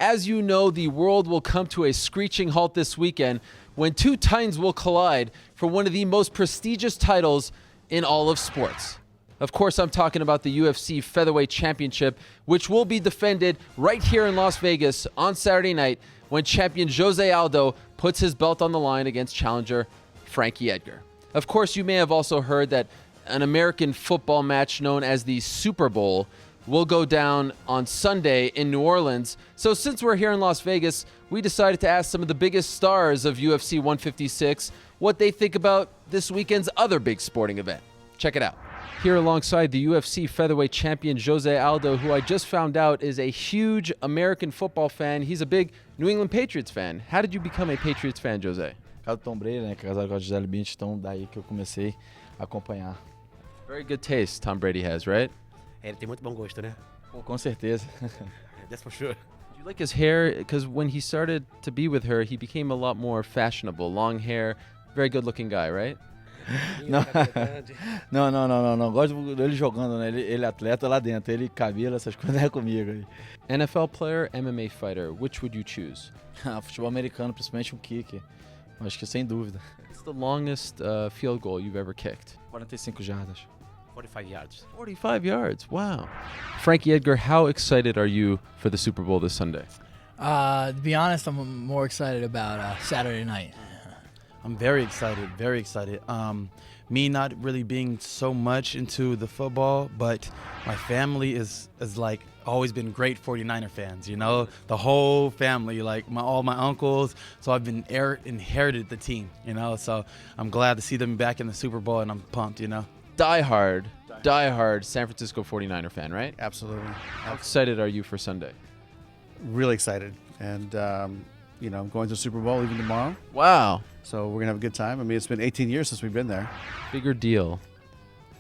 As you know, the world will come to a screeching halt this weekend when two titans will collide for one of the most prestigious titles in all of sports. Of course, I'm talking about the UFC Featherweight Championship, which will be defended right here in Las Vegas on Saturday night when champion Jose Aldo puts his belt on the line against challenger Frankie Edgar. Of course, you may have also heard that an American football match known as the Super Bowl will go down on Sunday in New Orleans. So since we're here in Las Vegas, we decided to ask some of the biggest stars of UFC 156 what they think about this weekend's other big sporting event. Check it out. Here alongside the UFC featherweight champion Jose Aldo, who I just found out is a huge American football fan. He's a big New England Patriots fan. How did you become a Patriots fan, Jose? Por causa do Tom Brady, né, casado com a Gisele Bündchen, então daí que eu comecei a acompanhar. Very good taste Tom Brady has, right? Ele tem muito bom gosto, né? Pô, com certeza. That's for sure. Do you like his hair? Because when he started to be with her, he became a lot more fashionable. Long hair, very good looking guy, right? Não. Gosto dele jogando, né? Ele atleta lá dentro. Ele cabelo, essas coisas é comigo aí. NFL player, MMA fighter, which would you choose? Futebol americano, principalmente um kicker. Acho que sem dúvida. What's the longest field goal you've ever kicked? 45 jardas. 45 yards. 45 yards, wow. Frankie Edgar, how excited are you for the Super Bowl this Sunday? To be honest, I'm more excited about Saturday night. I'm very excited, very excited. Me not really being so much into the football, but my family is like always been great 49er fans, you know? The whole family, like all my uncles. So I've been inherited the team, you know? So I'm glad to see them back in the Super Bowl, and I'm pumped, you know? Die hard San Francisco 49er fan, right? Absolutely. How excited are you for Sunday? Really excited. And, I'm going to the Super Bowl even tomorrow. Wow. So we're going to have a good time. I mean, it's been 18 years since we've been there. Bigger deal,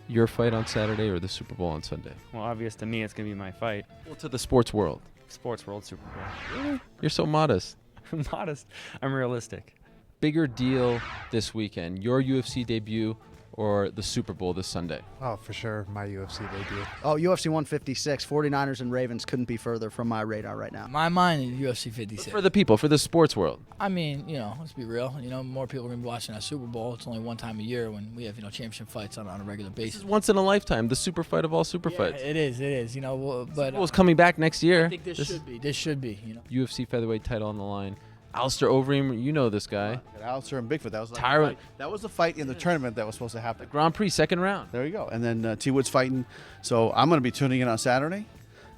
your fight on Saturday or the Super Bowl on Sunday? Well, obvious to me, it's going to be my fight. Well, to the sports world. Sports World Super Bowl. Really? You're so modest. I'm modest. I'm realistic. Bigger deal this weekend, your UFC debut or the Super Bowl this Sunday? Oh, for sure, my UFC debut. Oh, UFC 156, 49ers and Ravens couldn't be further from my radar right now. My mind is UFC 56. For the people, for the sports world. I mean, let's be real. More people are going to be watching that Super Bowl. It's only one time a year when we have, championship fights on a regular This basis. is once in a lifetime, the super fight of all super fights. It is. But Super Bowl's coming back next year. I think this should be. UFC featherweight title on the line. Alistair Overeem, you know this guy. Alistair and Bigfoot. That was Tyron. That was the fight in the tournament that was supposed to happen. Grand Prix, second round. There you go. And then T. Wood's fighting. So I'm going to be tuning in on Saturday.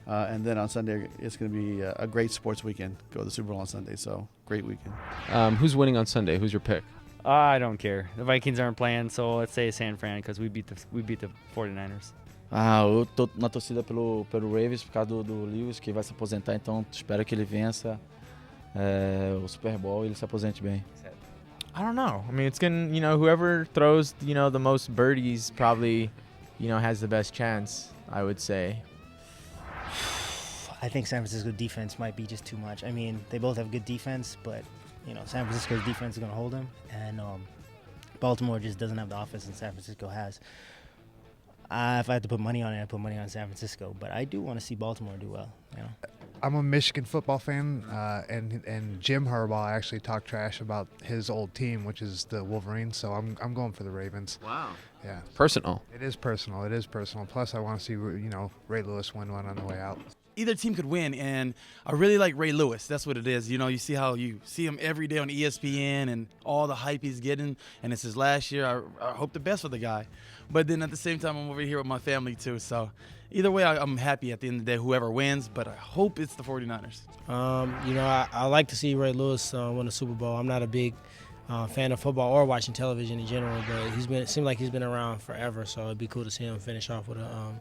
And then on Sunday, it's going to be a great sports weekend. Go to the Super Bowl on Sunday. So great weekend. Who's winning on Sunday? Who's your pick? I don't care. The Vikings aren't playing, so let's say San Fran because we beat the 49ers. Eu tô na torcida pelo Ravens por causa do Lewis, que vai se aposentar, então espero que ele vença o Super Bowl e ele se aposente bem. I don't know. I mean, it's gonna, whoever throws, the most birdies probably, has the best chance, I would say. I think San Francisco defense might be just too much. I mean, they both have good defense, but, San Francisco's defense is going to hold them. And Baltimore just doesn't have the offense that San Francisco has. If I had to put money on it, I'd put money on San Francisco. But I do want to see Baltimore do well, I'm a Michigan football fan, and Jim Harbaugh actually talked trash about his old team, which is the Wolverines. So I'm going for the Ravens. Wow. Yeah. Personal. It is personal. Plus, I want to see Ray Lewis win one on the way out. Either team could win, and I really like Ray Lewis. That's what it is. You see how you see him every day on ESPN and all the hype he's getting, and it's his last year. I hope the best for the guy. But then at the same time, I'm over here with my family too. So either way, I'm happy at the end of the day, whoever wins, but I hope it's the 49ers. I like to see Ray Lewis win the Super Bowl. I'm not a big fan of football or watching television in general, but it seems like he's been around forever, so it'd be cool to see him finish off with a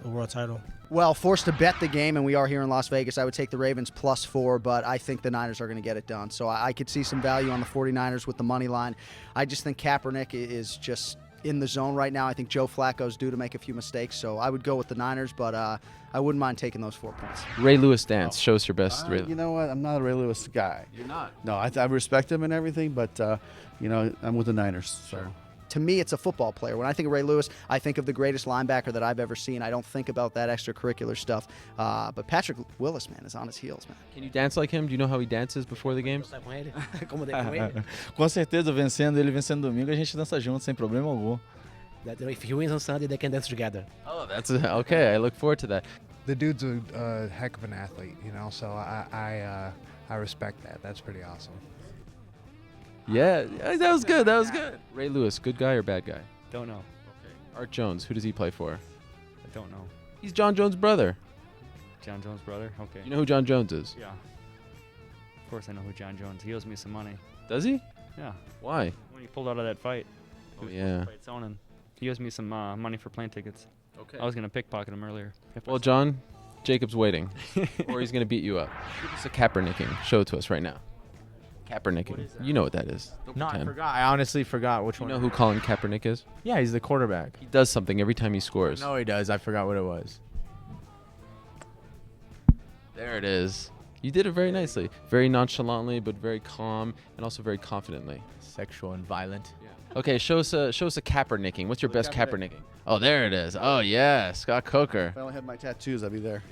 world title. Well, forced to bet the game, and we are here in Las Vegas, I would take the Ravens +4, but I think the Niners are going to get it done. So I could see some value on the 49ers with the money line. I just think Kaepernick is just in the zone right now. I think Joe Flacco's due to make a few mistakes, so I would go with the Niners, but I wouldn't mind taking those 4 points. Ray Lewis dance. Show us your best. You know what? I'm not a Ray Lewis guy. You're not? No, I respect him and everything, but, I'm with the Niners. So to me, it's a football player. When I think of Ray Lewis, I think of the greatest linebacker that I've ever seen. I don't think about that extracurricular stuff. But Patrick Willis, man, is on his heels, man. Can you dance like him? Do you know how he dances before the games? Sai com ele? Como com ele? Com certeza, vencendo ele, vencendo domingo, a gente dança junto sem problema algum. That if he wins on Sunday, they can dance together. Oh, that's okay. I look forward to that. The dude's a heck of an athlete, you know. So I respect that. That's pretty awesome. Yeah, that was good. That was good. Ray Lewis, good guy or bad guy? Don't know. Okay. Art Jones, who does he play for? I don't know. He's John Jones' brother. John Jones' brother? Okay. You know who John Jones is? Yeah. Of course I know who John Jones. He owes me some money. Does he? Yeah. Why? When he pulled out of that fight. Oh, yeah. Fight Sonnen. He owes me some money for plane tickets. Okay. I was going to pickpocket him earlier. Well, John, Jacob's waiting. Or he's going to beat you up. Give us a Kaepernicking. Show it to us right now. Kaepernicking. You know what that is. Don't No, I pretend. forgot. I honestly forgot which You one. know who Colin Kaepernick is? Yeah, he's the quarterback. He does something every time he scores. No, he does. I forgot what it was. There it is. You did it very nicely. Very nonchalantly, but very calm and also very confidently. Sexual and violent. Okay, show us a Kaepernicking. What's your best Kaepernicking? Oh, there it is. Oh, yeah, Scott Coker. If I only had my tattoos, I'd be there.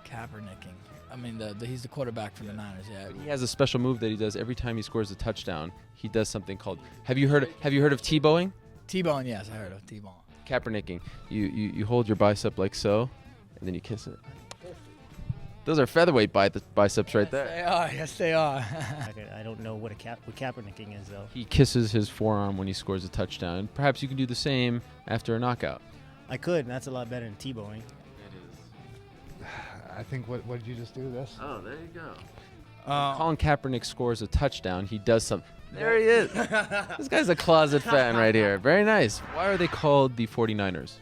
Kaepernicking. I mean, he's the quarterback for the Niners. Yeah. He has a special move that he does every time he scores a touchdown. He does something called. Have you heard of T-bowing? T-bone, yes, I heard of T-bone. Kaepernicking. You hold your bicep like so, and then you kiss it. Those are featherweight biceps right there. They are. Yes, they are. I don't know what Kaepernicking is, though. He kisses his forearm when he scores a touchdown. Perhaps you can do the same after a knockout. I could, and that's a lot better than T-bowing. I think what did you just do? This? Oh, there you go. Colin Kaepernick scores a touchdown. He does something. There he is. This guy's a closet fan right here. Very nice. Why are they called the 49ers?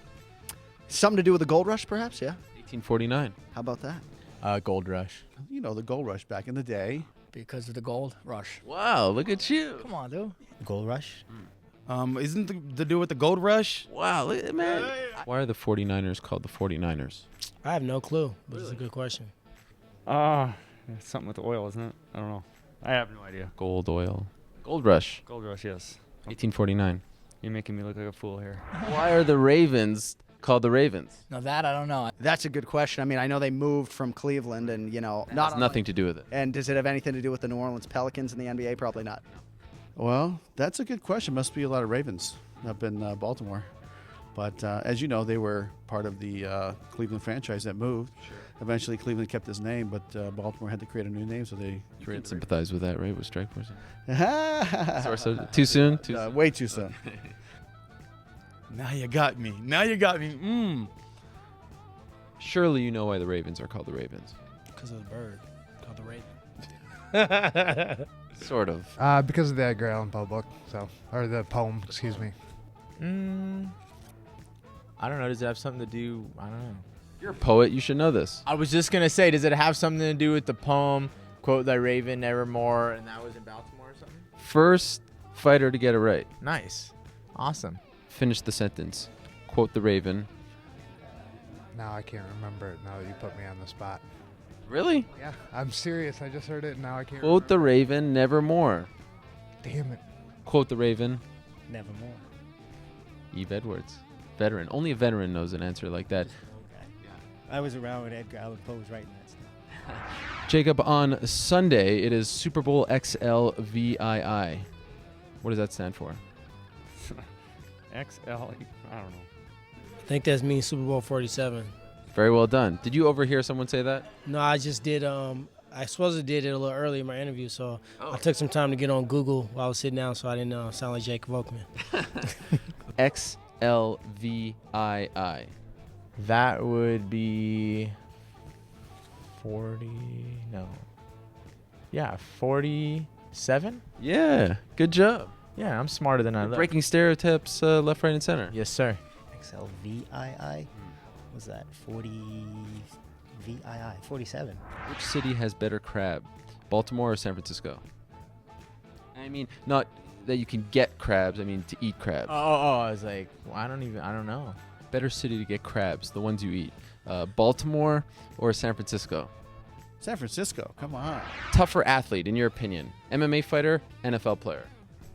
Something to do with the gold rush, perhaps? Yeah. 1849. How about that? Gold Rush. You know, the gold rush back in the day. Because of the gold rush. Wow, look at you. Come on, dude. Gold Rush? Isn't the dude with the gold rush? Wow, look at man. Why are the 49ers called the 49ers? I have no clue, but it's a good question. It's something with oil, isn't it? I don't know. I have no idea. Gold oil. Gold rush. Gold Rush, yes. 1849. You're making me look like a fool here. Why are the Ravens called the Ravens? Now that I don't know. That's a good question. I mean, I know they moved from Cleveland, and Has nothing to do with it. And does it have anything to do with the New Orleans Pelicans in the NBA? Probably not. Well, that's a good question. Must be a lot of Ravens up in Baltimore. But as you know, they were part of the Cleveland franchise that moved. Sure. Eventually, Cleveland kept his name, but Baltimore had to create a new name, so they created. Sympathize with that, right? With Strikeforce. Too soon? Way too soon. Now you got me. Surely you know why the Ravens are called the Ravens. Because of the bird called the Raven. Sort of. Because of the Edgar Allan Poe book, or the poem, excuse me. I don't know. Does it have something to do? I don't know. You're a poet. You should know this. I was just gonna say, does it have something to do with the poem "Quote Thy Raven, Nevermore"? And that was in Baltimore or something. First fighter to get it right. Nice, awesome. Finish the sentence. Quote the Raven. Now I can't remember it. Now that you put me on the spot. Really? Yeah, I'm serious. I just heard it and now I can't. Quote the Raven, nevermore. Damn it. Quote the Raven. Nevermore. Eve Edwards. Veteran. Only a veteran knows an answer like that. Okay. I was around when Edgar Allan Poe was writing that stuff. Jacob, on Sunday, it is Super Bowl XLVII. What does that stand for? XL, I don't know. I think that means Super Bowl 47. Very well done. Did you overhear someone say that? No, I just did. I supposedly did it a little early in my interview, so I took some time to get on Google while I was sitting down, so I didn't sound like Jake Volkman. XLVII. That would be 40. No. Yeah, 47. Yeah, good job. Yeah, I'm smarter than I look. Breaking stereotypes left, right, and center. Yes, sir. XLVII? Was that 40 VII? 47. Which city has better crab, Baltimore or San Francisco? I mean, not that you can get crabs. I mean, to eat crabs. Oh, I was like, well, I don't know. Better city to get crabs, the ones you eat. Baltimore or San Francisco? San Francisco, come on. Tougher athlete, in your opinion? MMA fighter, NFL player?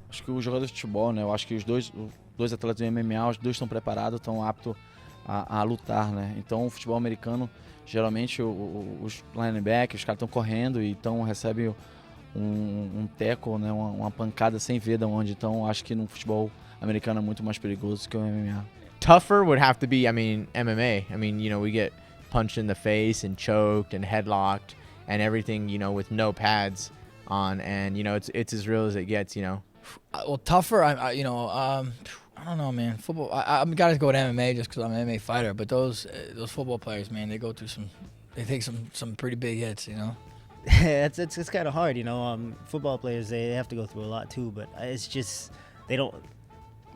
Acho que o jogador de futebol, né? Eu acho que os dois, dois atletas do MMA, os dois estão preparados, estão aptos a lutar, né? Então o futebol americano, geralmente os linebackers, os caras estão correndo e então recebem um tackle, né? Uma pancada sem ver de onde. Então acho que no futebol americano é muito mais perigoso que o MMA. Tougher would have to be, I mean, MMA. I mean, we get punched in the face and choked and headlocked and everything, with no pads on, and it's as real as it gets. Well, tougher. I don't know, man. Football. I'm gotta go with MMA just because I'm an MMA fighter. But those football players, man, they go through they take some pretty big hits. It's kind of hard, Football players, they have to go through a lot too, but it's just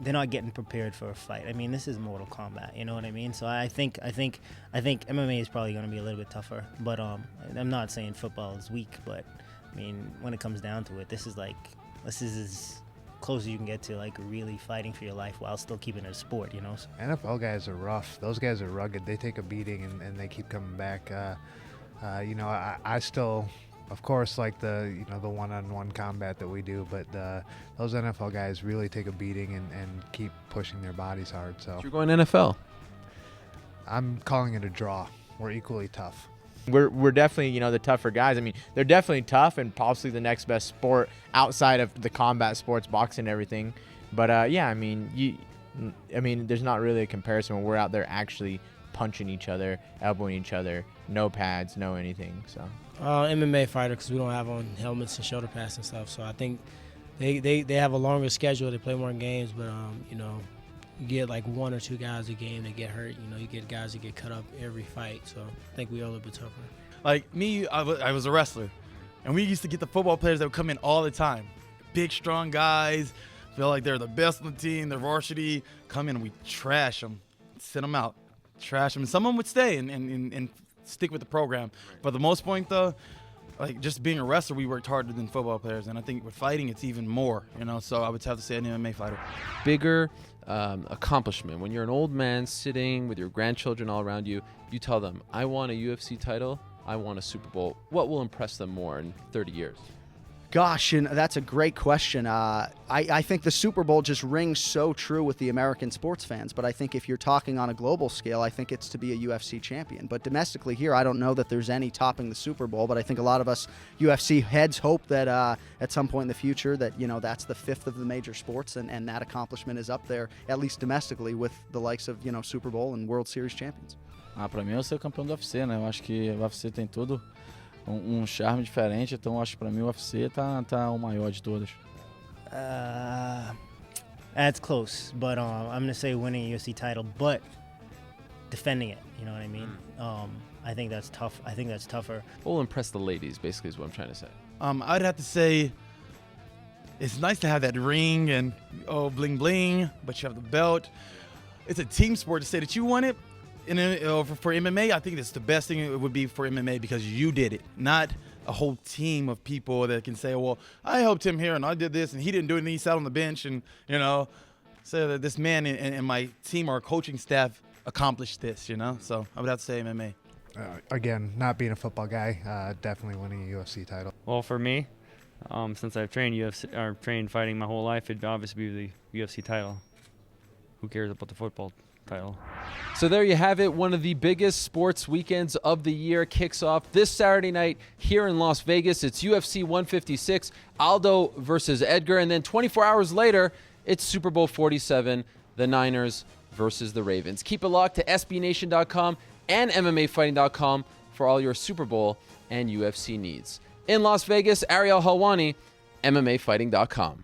they're not getting prepared for a fight. I mean, this is Mortal Kombat, you know what I mean? So I think MMA is probably going to be a little bit tougher, but I'm not saying football is weak, but I mean, when it comes down to it, this is as close as you can get to like really fighting for your life while still keeping it a sport, So. NFL guys are rough. Those guys are rugged. They take a beating and they keep coming back. I still, of course, like the one-on-one combat that we do, but those NFL guys really take a beating and keep pushing their bodies hard. So You're going NFL. I'm calling it a draw. We're equally tough. We're definitely, the tougher guys. I mean, they're definitely tough and possibly the next best sport outside of the combat sports, boxing and everything. But yeah, I mean, there's not really a comparison when we're out there actually punching each other, elbowing each other, no pads, no anything. So MMA fighter, because we don't have on helmets and shoulder pads and stuff. So I think they have a longer schedule. They play more games, but you get like one or two guys a game that get hurt. You get guys that get cut up every fight. So I think we are a little bit tougher. Like me, I was a wrestler, and we used to get the football players that would come in all the time. Big, strong guys, feel like they're the best on the team, they're varsity, come in and we trash them, sit them out, trash them. And some of them would stay and stick with the program. For the most point, though, like just being a wrestler, we worked harder than football players, and I think with fighting, it's even more. So I would have to say an MMA fighter. Bigger accomplishment when you're an old man sitting with your grandchildren all around you. You tell them, "I want a UFC title. I want a Super Bowl." What will impress them more in 30 years? Gosh, and that's a great question. I think the Super Bowl just rings so true with the American sports fans, but I think if you're talking on a global scale, I think it's to be a UFC champion. But domestically here, I don't know that there's any topping the Super Bowl, but I think a lot of us UFC heads hope that at some point in the future that, that's the fifth of the major sports, and that accomplishment is up there, at least domestically, with the likes of, Super Bowl and World Series champions. Pra mim, eu ser campeão do UFC, né? Eu acho que o UFC tem tudo charme diferente, então acho que pra mim o UFC tá o maior de todos. That's close, but I'm gonna say winning a UFC title, but defending it. You know what I mean? I think that's tough. I think that's tougher. What will impress the ladies, basically, is what I'm trying to say. I'd have to say it's nice to have that ring and bling bling, but you have the belt. It's a team sport to say that you won it. For MMA, I think that's the best thing it would be for MMA because you did it, not a whole team of people that can say, well, I helped him here and I did this and he didn't do anything, he sat on the bench and, say that this man and my team or coaching staff accomplished this, So I would have to say MMA. Again, not being a football guy, definitely winning a UFC title. Well, for me, since I've trained fighting my whole life, it'd obviously be the UFC title. Who cares about the football title? So there you have it. One of the biggest sports weekends of the year kicks off this Saturday night here in Las Vegas. It's UFC 156, Aldo versus Edgar. And then 24 hours later, it's Super Bowl 47, the Niners versus the Ravens. Keep it locked to SBNation.com and MMAFighting.com for all your Super Bowl and UFC needs. In Las Vegas, Ariel Helwani, MMAFighting.com.